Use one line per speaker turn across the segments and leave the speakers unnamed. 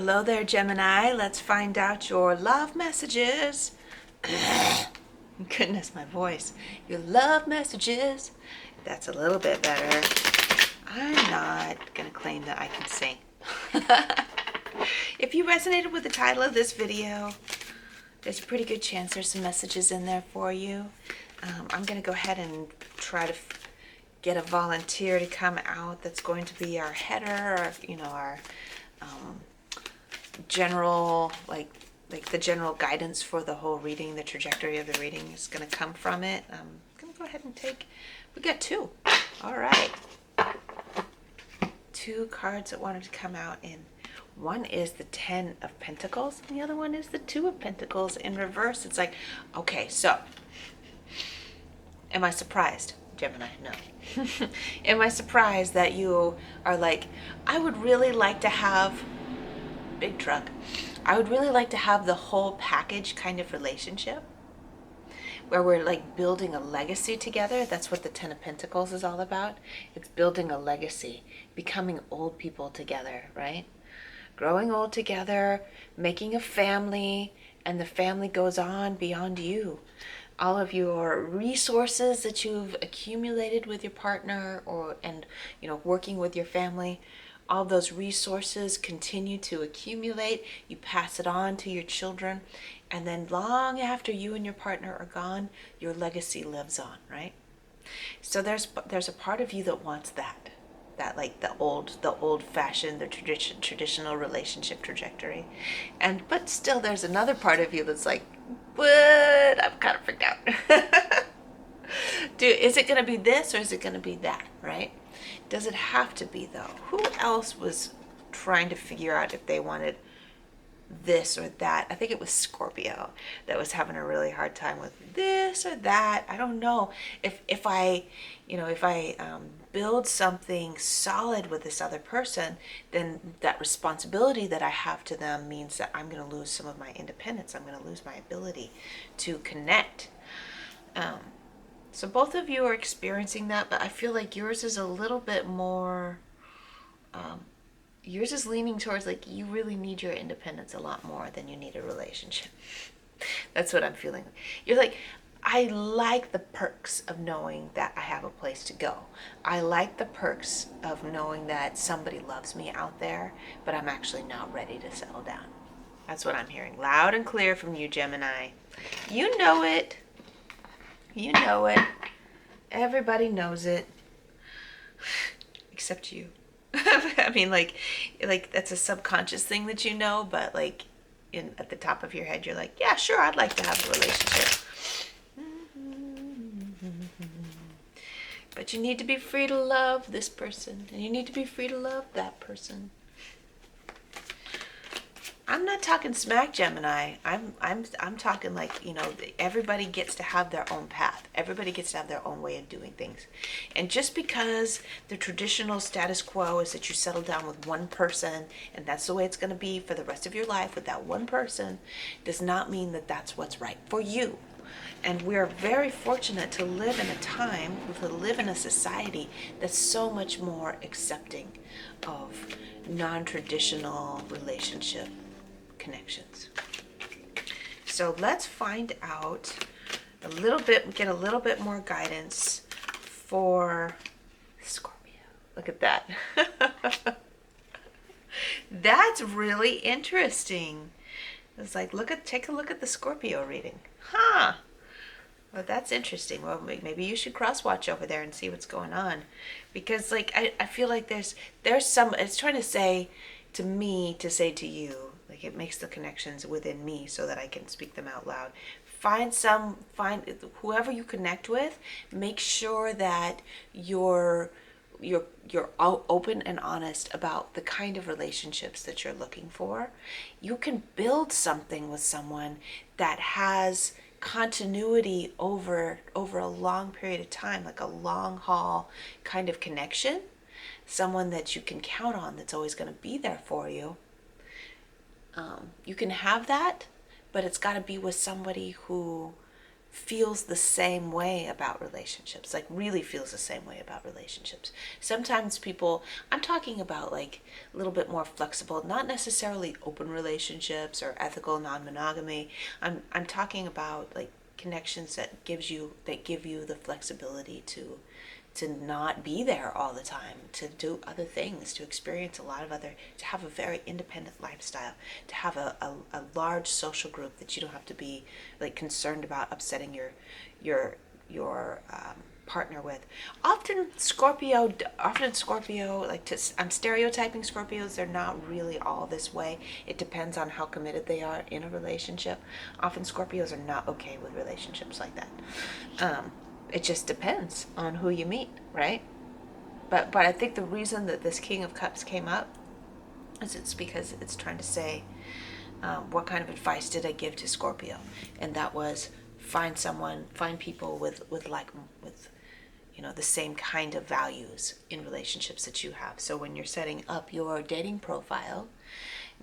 Hello there, Gemini. Let's find out your love messages. Goodness, my voice. Your love messages. That's a little bit better. I'm not going to claim that I can sing. If you resonated with the title of this video, there's a pretty good chance there's some messages in there for you. I'm going to go ahead and try to get a volunteer to come out that's going to be our header, or, our general, like the general guidance for the whole reading. The trajectory of the reading is going to come from it. I'm going to go ahead and we got two. All right. Two cards that wanted to come out in. One is the 10 of Pentacles, and the other one is the 2 of Pentacles in reverse. It's like, okay, so am I surprised, Gemini? No. Am I surprised that you are like, I would really like to have, big truck, I would really like to have the whole package kind of relationship where we're like building a legacy together. That's what the 10 of Pentacles is all about. It's building a legacy, becoming old people together, right? Growing old together, making a family, and the family goes on beyond you. All of your resources that you've accumulated with your partner, and working with your family, all those resources continue to accumulate. You pass it on to your children, and then long after you and your partner are gone, your legacy lives on, right? So there's a part of you that wants that like the old fashioned, the traditional relationship trajectory, but still there's another part of you that's like, what? I'm kind of freaked out. Is it going to be this or is it going to be that, right? Does it have to be, though? Who else was trying to figure out if they wanted this or that? I think it was Scorpio that was having a really hard time with this or that. I don't know if I build something solid with this other person, then that responsibility that I have to them means that I'm going to lose some of my independence. I'm going to lose my ability to connect. So both of you are experiencing that, but I feel like yours is a little bit more, yours is leaning towards like you really need your independence a lot more than you need a relationship. That's what I'm feeling. You're like, I like the perks of knowing that I have a place to go. I like the perks of knowing that somebody loves me out there, but I'm actually not ready to settle down. That's what I'm hearing loud and clear from you, Gemini. You know it. You know it. Everybody knows it. Except you. I mean, like that's a subconscious thing that you know, but like at the top of your head, you're like, yeah, sure, I'd like to have a relationship. But you need to be free to love this person, and you need to be free to love that person. I'm not talking smack, Gemini. I'm talking like, everybody gets to have their own path. Everybody gets to have their own way of doing things. And just because the traditional status quo is that you settle down with one person and that's the way it's going to be for the rest of your life with that one person, does not mean that that's what's right for you. And we're very fortunate to live in a time, to live in a society that's so much more accepting of non-traditional relationship connections. So let's find out get a little bit more guidance for Scorpio. Look at that. That's really interesting. It's like, take a look at the Scorpio reading. Huh. Well, that's interesting. Well, maybe you should cross watch over there and see what's going on, because like I feel like there's some, it's trying to say to me to say to you, like it makes the connections within me so that I can speak them out loud. Find whoever you connect with, make sure that you're open and honest about the kind of relationships that you're looking for. You can build something with someone that has continuity over a long period of time, like a long haul kind of connection. Someone that you can count on, that's always going to be there for you. You can have that, but it's got to be with somebody who feels the same way about relationships, like really feels the same way about relationships. Sometimes people, I'm talking about like a little bit more flexible, not necessarily open relationships or ethical non-monogamy. I'm talking about like connections that give you the flexibility to not be there all the time, to do other things, to experience a lot of other, to have a very independent lifestyle, to have a large social group that you don't have to be like concerned about upsetting your partner with. Often Scorpio, like I'm stereotyping Scorpios, they're not really all this way. It depends on how committed they are in a relationship. Often Scorpios are not okay with relationships like that. It just depends on who you meet, right? But I think the reason that this King of Cups came up is it's because it's trying to say, what kind of advice did I give to Scorpio? And that was find people with the same kind of values in relationships that you have. So when you're setting up your dating profile,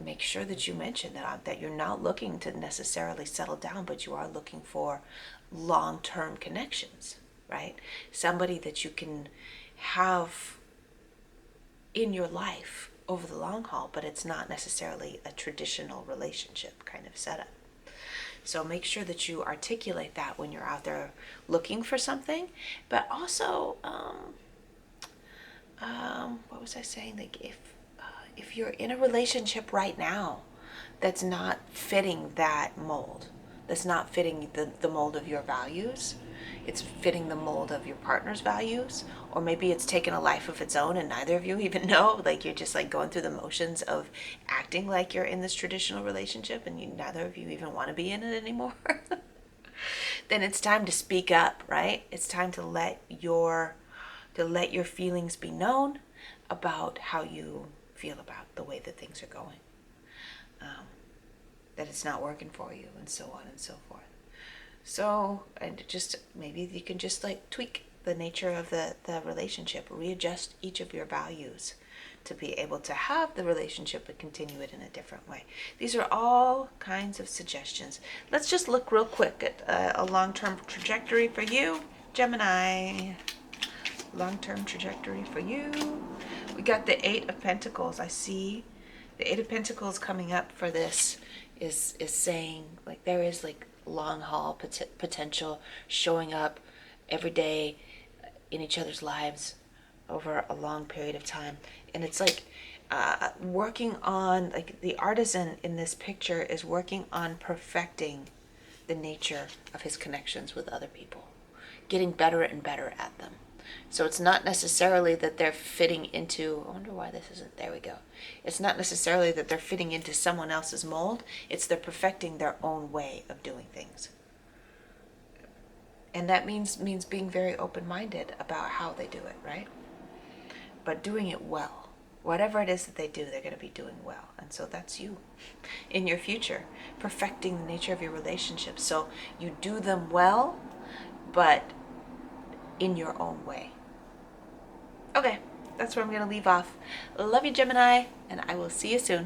make sure that you mention that you're not looking to necessarily settle down, but you are looking for long-term connections, right? Somebody that you can have in your life over the long haul, but it's not necessarily a traditional relationship kind of setup. So make sure that you articulate that when you're out there looking for something. But also, what was I saying? Like if you're in a relationship right now that's not fitting that mold, that's not fitting the mold of your values, it's fitting the mold of your partner's values, or maybe it's taken a life of its own and neither of you even know, like you're just like going through the motions of acting like you're in this traditional relationship and neither of you even want to be in it anymore. Then it's time to speak up, right? It's time to let your feelings be known about how you feel about the way that things are going. That it's not working for you, and so on and so forth. So, and just maybe you can just like tweak the nature of the relationship, readjust each of your values to be able to have the relationship but continue it in a different way. These are all kinds of suggestions. Let's just look real quick at a long-term trajectory for you, Gemini. Long-term trajectory for you. We got the Eight of Pentacles. I see the Eight of Pentacles coming up for this is saying like there is like long haul potential showing up every day in each other's lives over a long period of time. And it's like working on, like the artisan in this picture is working on perfecting the nature of his connections with other people, getting better and better at them. So it's not necessarily that they're fitting into, I wonder why this isn't, there we go. It's not necessarily that they're fitting into someone else's mold. It's they're perfecting their own way of doing things. And that means being very open-minded about how they do it, right? But doing it well. Whatever it is that they do, they're going to be doing well. And so that's you in your future, perfecting the nature of your relationships. So you do them well, but in your own way. Okay, that's where I'm going to leave off. Love you, Gemini, and I will see you soon.